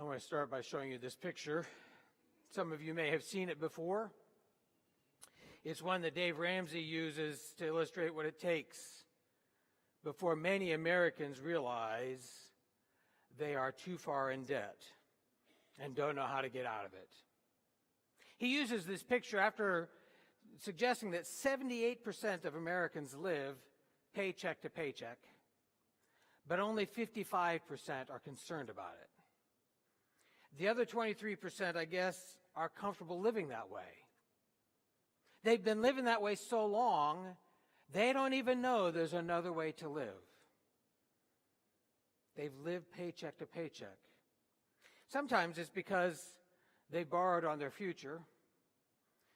I want to start by showing you this picture. Some of you may have seen it before. It's one that Dave Ramsey uses to illustrate what it takes before many Americans realize they are too far in debt and don't know how to get out of it. He uses this picture after suggesting that 78% of Americans live paycheck to paycheck, but only 55% are concerned about it. The other 23%, I guess, are comfortable living that way. They've been living that way so long, they don't even know there's another way to live. They've lived paycheck to paycheck. Sometimes it's because they borrowed on their future.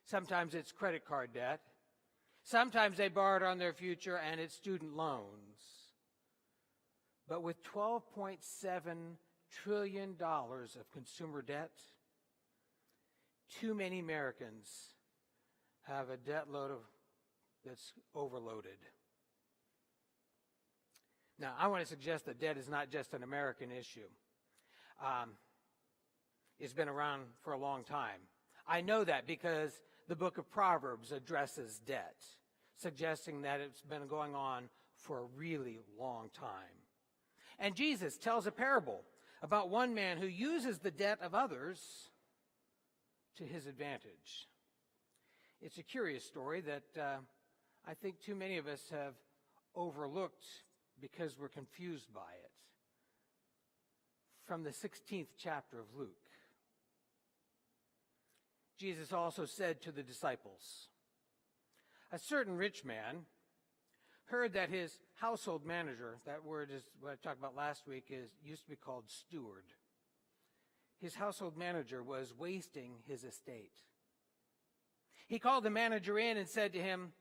Sometimes it's credit card debt. Sometimes they borrowed on their future and it's student loans. But with $12.7 trillion of consumer debt, too many Americans have a debt load that's overloaded. Now, I want to suggest that debt is not just an American issue. It's been around for a long time. I know that because the book of Proverbs addresses debt, suggesting that it's been going on for a really long time. And Jesus tells a parable about one man who uses the debt of others to his advantage. It's a curious story that I think too many of us have overlooked because we're confused by it. From the 16th chapter of Luke. Jesus also said to the disciples, "A certain rich man heard that his household manager," that word is what I talked about last week, used to be called steward. His household manager was wasting his estate. He called the manager in and said to him,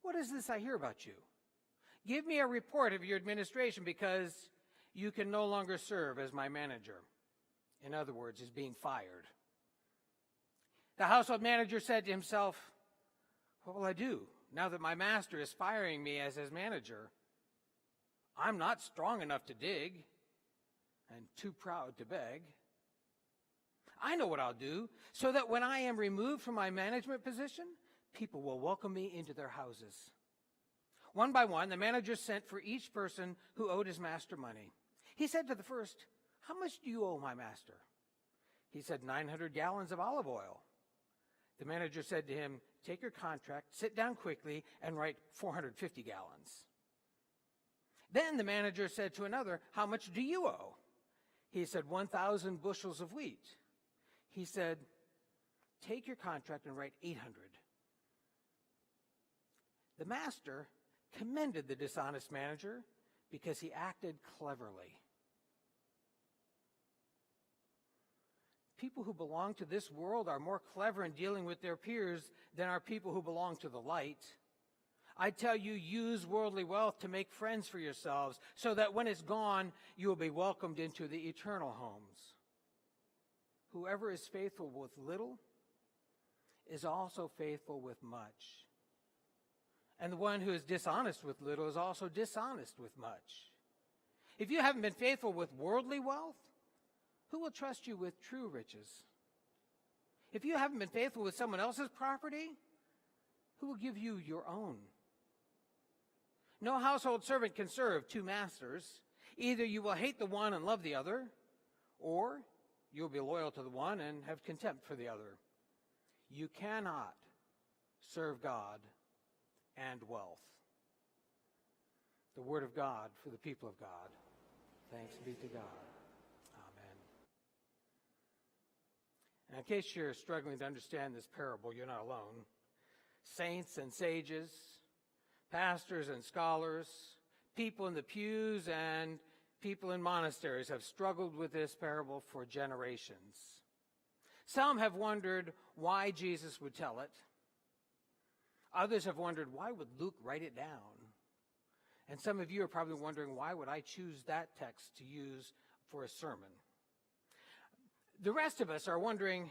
"What is this I hear about you? Give me a report of your administration because you can no longer serve as my manager." In other words, he's being fired. The household manager said to himself, "What will I do now that my master is firing me as his manager? I'm not strong enough to dig and too proud to beg. I know what I'll do so that when I am removed from my management position, people will welcome me into their houses." One by one, the manager sent for each person who owed his master money. He said to the first, "How much do you owe my master?" He said, 900 gallons of olive oil. The manager said to him, "Take your contract, sit down quickly, and write 450 gallons. Then the manager said to another, "How much do you owe?" He said, 1,000 bushels of wheat. He said, "Take your contract and write 800. The master commended the dishonest manager because he acted cleverly. People who belong to this world are more clever in dealing with their peers than are people who belong to the light. I tell you, use worldly wealth to make friends for yourselves, so that when it's gone, you will be welcomed into the eternal homes. Whoever is faithful with little is also faithful with much. And the one who is dishonest with little is also dishonest with much. If you haven't been faithful with worldly wealth, who will trust you with true riches? If you haven't been faithful with someone else's property, who will give you your own? No household servant can serve two masters. Either you will hate the one and love the other, or you'll be loyal to the one and have contempt for the other. You cannot serve God and wealth." The word of God for the people of God. Thanks be to God. Amen. And in case you're struggling to understand this parable, you're not alone. Saints and sages, pastors and scholars, people in the pews and people in monasteries have struggled with this parable for generations. Some have wondered why Jesus would tell it. Others have wondered, why would Luke write it down? And some of you are probably wondering, why would I choose that text to use for a sermon? The rest of us are wondering,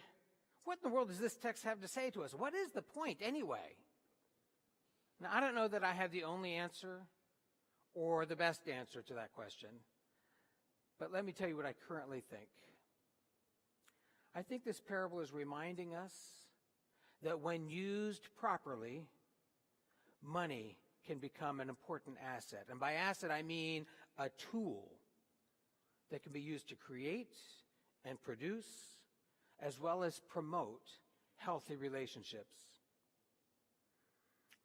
what in the world does this text have to say to us? What is the point anyway? Now, I don't know that I have the only answer or the best answer to that question, but let me tell you what I currently think. I think this parable is reminding us that when used properly, money can become an important asset. And by asset, I mean a tool that can be used to create and produce, as well as promote healthy relationships.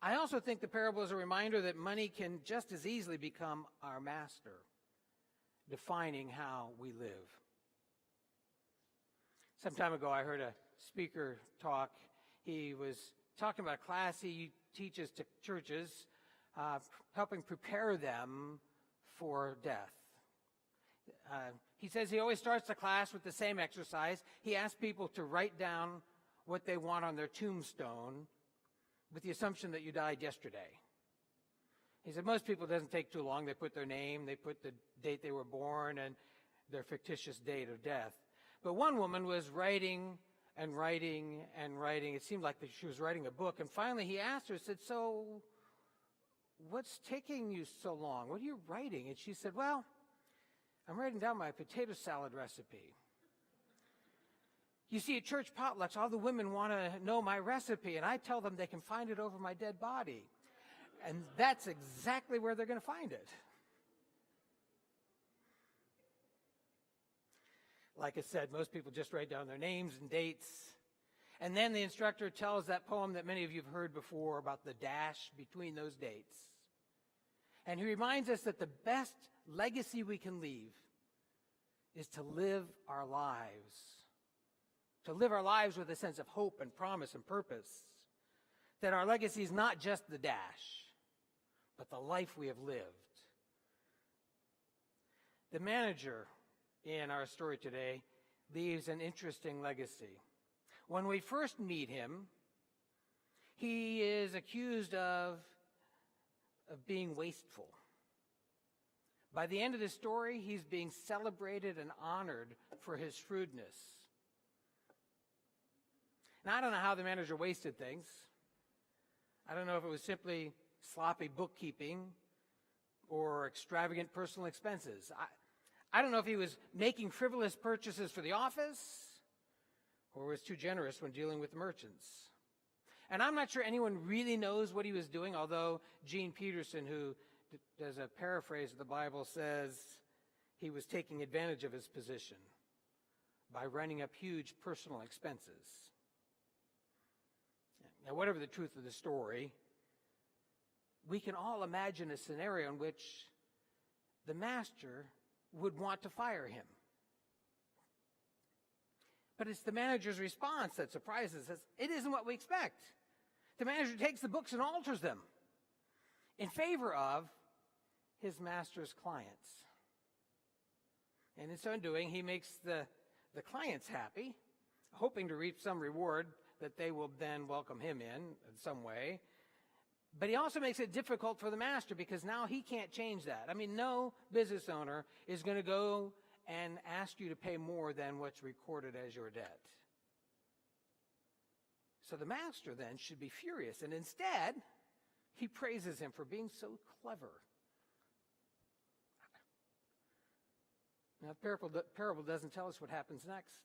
I also think the parable is a reminder that money can just as easily become our master, defining how we live. Some time ago, I heard a speaker talk. He was talking about a class he teaches to churches, helping prepare them for death. He says he always starts the class with the same exercise. He asks people to write down what they want on their tombstone with the assumption that you died yesterday. He said most people, it doesn't take too long. They put their name, they put the date they were born, and their fictitious date of death. But one woman was writing and writing and writing. It seemed like she was writing a book. And finally he asked her, said, "So what's taking you so long? What are you writing?" And she said, "Well, I'm writing down my potato salad recipe. You see, at church potlucks, all the women want to know my recipe, and I tell them they can find it over my dead body. And that's exactly where they're going to find it." Like I said, most people just write down their names and dates. And then the instructor tells that poem that many of you have heard before about the dash between those dates. And he reminds us that the best legacy we can leave is to live our lives. To live our lives with a sense of hope and promise and purpose. That our legacy is not just the dash, but the life we have lived. The manager in our story today leaves an interesting legacy. When we first meet him, he is accused of being wasteful. By the end of the story, he's being celebrated and honored for his shrewdness. Now, I don't know how the manager wasted things. I don't know if it was simply sloppy bookkeeping or extravagant personal expenses. I don't know if he was making frivolous purchases for the office or was too generous when dealing with merchants. And I'm not sure anyone really knows what he was doing, although Gene Peterson, who does a paraphrase of the Bible, says he was taking advantage of his position by running up huge personal expenses. Now, whatever the truth of the story, we can all imagine a scenario in which the master would want to fire him. But it's the manager's response that surprises us. It isn't what we expect. The manager takes the books and alters them in favor of his master's clients. And in so doing, he makes the clients happy, hoping to reap some reward that they will then welcome him in some way. But he also makes it difficult for the master because now he can't change that. I mean, no business owner is going to go and ask you to pay more than what's recorded as your debt. So the master then should be furious, and instead, he praises him for being so clever. Now, the parable doesn't tell us what happens next.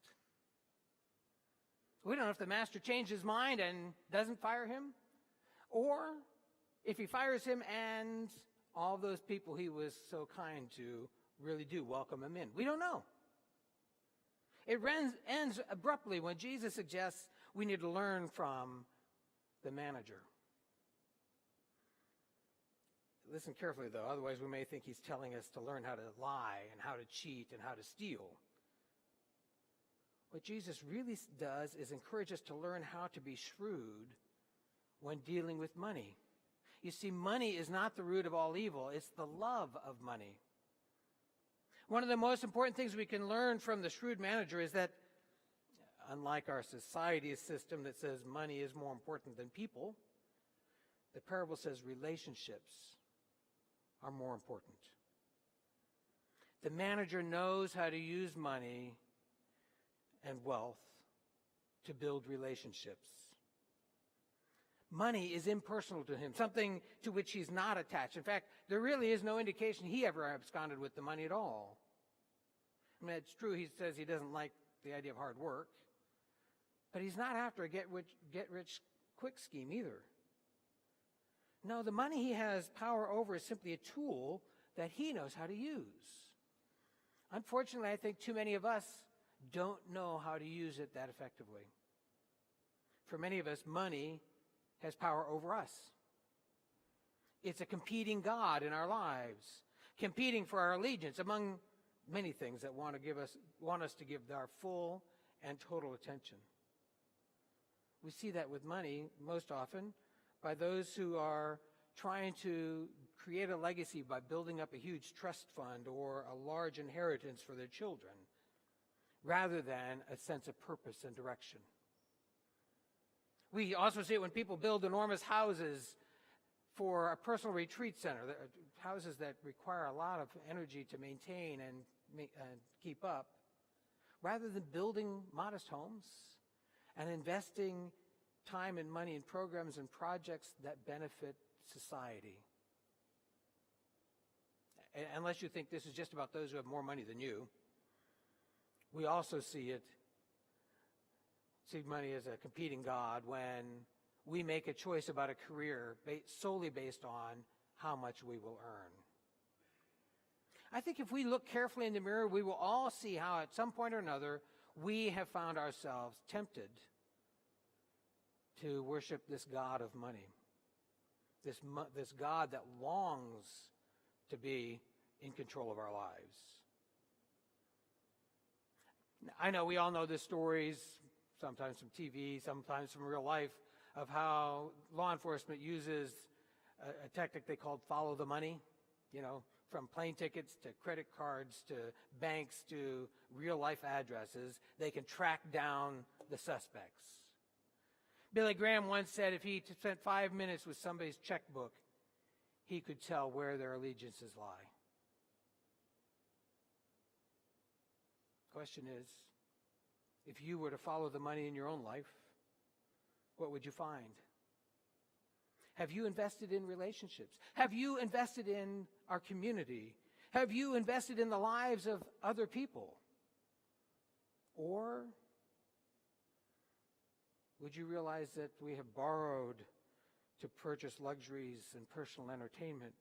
We don't know if the master changed his mind and doesn't fire him, or if he fires him and all those people he was so kind to really do welcome him in. We don't know. It ends abruptly when Jesus suggests we need to learn from the manager. Listen carefully, though, otherwise we may think he's telling us to learn how to lie and how to cheat and how to steal. What Jesus really does is encourage us to learn how to be shrewd when dealing with money. You see, money is not the root of all evil. It's the love of money. One of the most important things we can learn from the shrewd manager is that, unlike our society's system that says money is more important than people, the parable says relationships are more important. The manager knows how to use money and wealth to build relationships. Money is impersonal to him, something to which he's not attached. In fact, there really is no indication he ever absconded with the money at all. I mean, it's true he says he doesn't like the idea of hard work. But he's not after a get-rich-quick scheme either. No, the money he has power over is simply a tool that he knows how to use. Unfortunately, I think too many of us don't know how to use it that effectively. For many of us, money has power over us. It's a competing God in our lives, competing for our allegiance among many things that want us to give our full and total attention. We see that with money most often by those who are trying to create a legacy by building up a huge trust fund or a large inheritance for their children, rather than a sense of purpose and direction. We also see it when people build enormous houses for a personal retreat center, houses that require a lot of energy to maintain and keep up, rather than building modest homes and investing time and money in programs and projects that benefit society. Unless you think this is just about those who have more money than you, we also see money as a competing God when we make a choice about a career solely based on how much we will earn. I think if we look carefully in the mirror, we will all see how at some point or another we have found ourselves tempted to worship this God of money, this God that longs to be in control of our lives. I know we all know the stories, sometimes from TV, sometimes from real life, of how law enforcement uses a tactic they called follow the money, from plane tickets to credit cards to banks to real life addresses. They can track down the suspects. Billy Graham once said if he spent 5 minutes with somebody's checkbook, he could tell where their allegiances lie. Question is, if you were to follow the money in your own life, what would you find? Have you invested in relationships? Have you invested in our community? Have you invested in the lives of other people? Or would you realize that we have borrowed to purchase luxuries and personal entertainment,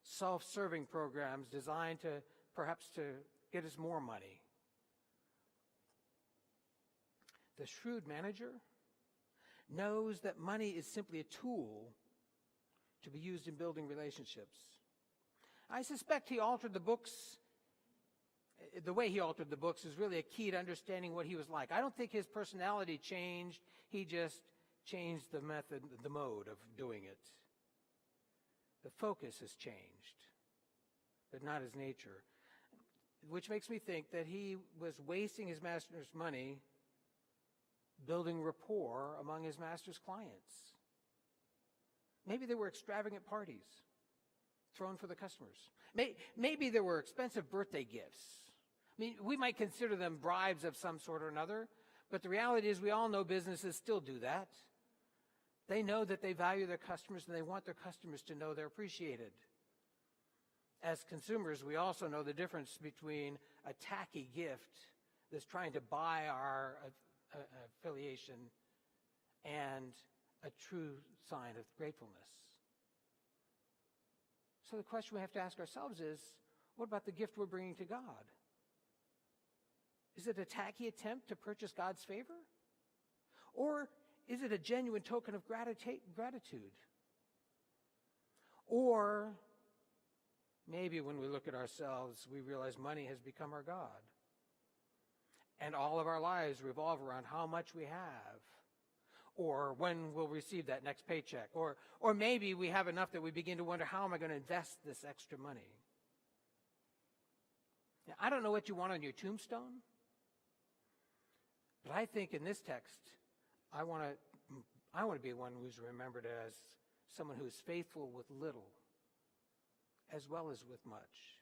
self-serving programs designed to perhaps to get us more money? The shrewd manager knows that money is simply a tool to be used in building relationships. I suspect he altered the books. The way he altered the books is really a key to understanding what he was like. I don't think his personality changed. He just changed the method, the mode of doing it. The focus has changed, but not his nature, which makes me think that he was wasting his master's money building rapport among his master's clients. Maybe there were extravagant parties thrown for the customers. Maybe there were expensive birthday gifts. I mean, we might consider them bribes of some sort or another, but the reality is we all know businesses still do that. They know that they value their customers and they want their customers to know they're appreciated. As consumers, we also know the difference between a tacky gift that's trying to buy our affiliation and a true sign of gratefulness. So the question we have to ask ourselves is, what about the gift we're bringing to God? Is it a tacky attempt to purchase God's favor? Or is it a genuine token of gratitude? Or maybe when we look at ourselves, we realize money has become our God. And all of our lives revolve around how much we have, or when we'll receive that next paycheck, or maybe we have enough that we begin to wonder, how am I going to invest this extra money? Now, I don't know what you want on your tombstone, but I think in this text, I want to be one who's remembered as someone who is faithful with little, as well as with much.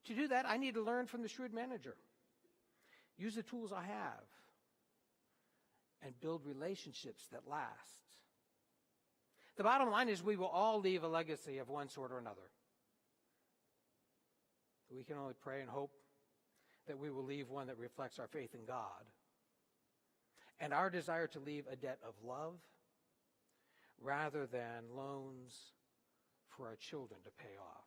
To do that, I need to learn from the shrewd manager. Use the tools I have and build relationships that last. The bottom line is we will all leave a legacy of one sort or another. We can only pray and hope that we will leave one that reflects our faith in God and our desire to leave a debt of love rather than loans for our children to pay off.